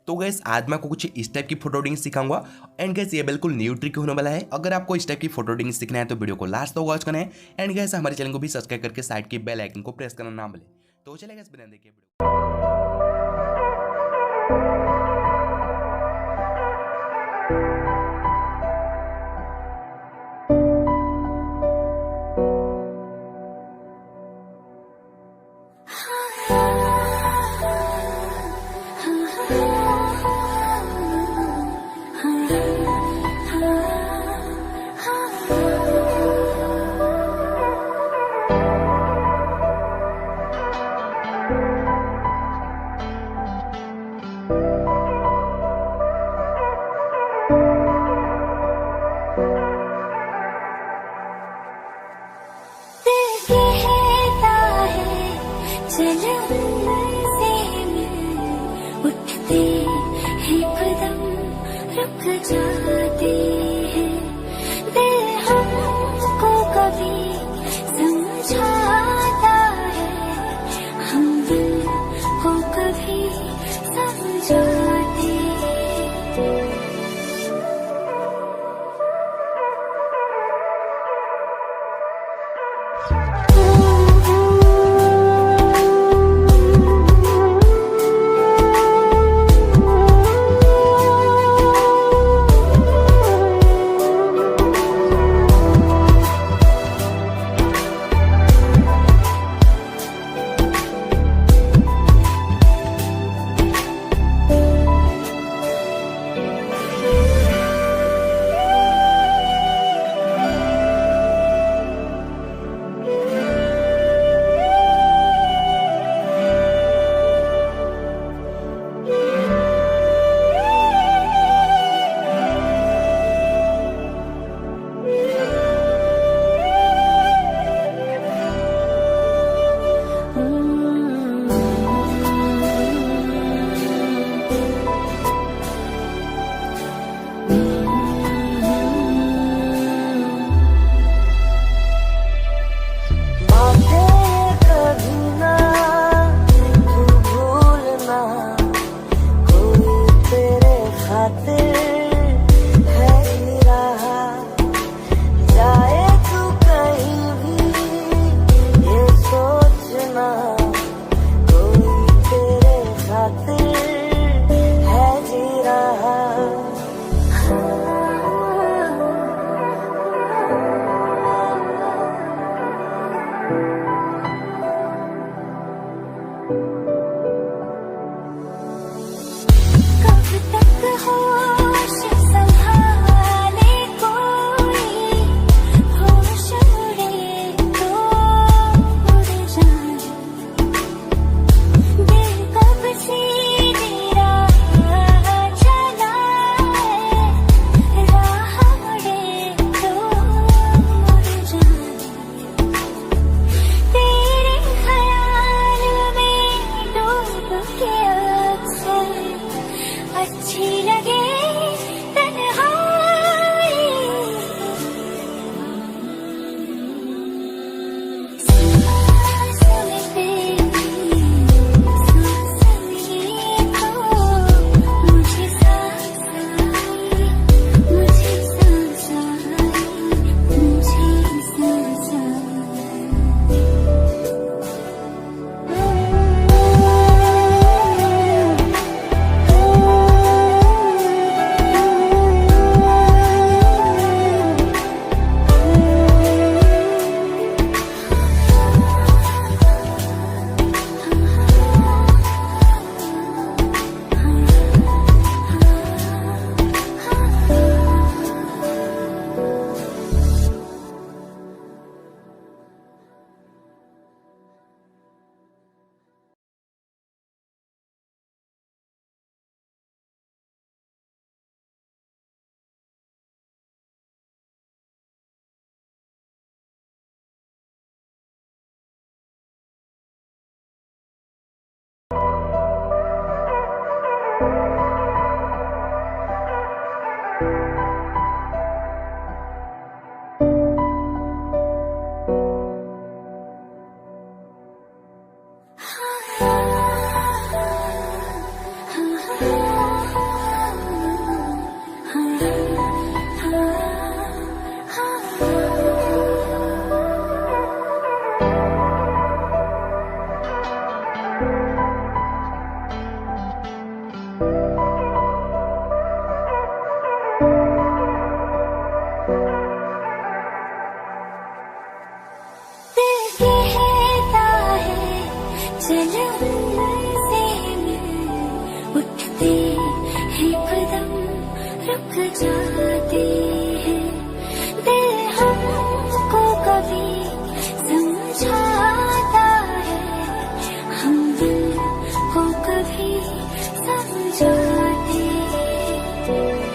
तो गैस आज मैं आपको कुछ इस टाइप की फोटो एडिटिंग सिखाऊंगा एंड गैस ये बिल्कुल न्यू ट्रिक होने वाला है। अगर आपको इस टाइप की फोटो एडिटिंग सीखना है तो वीडियो को लास्ट तक वॉच करना है एंड गैस हमारे चैनल को भी सब्सक्राइब करके साइड के बेल आइकन को प्रेस करना ना भूलें। तो चलिए गैस बिना देखिए वीडियो। उठते हैं कदम रुक जाते हैं दिल हमको कभी समझाता है हम दिल को कभी समझाते हैं। कब तक होश दिल कहता है चलो से मिल, उठते हैं कदम रुक जाते हैं, दिल हमको कभी समझाता है, हम दिल को कभी समझाते हैं।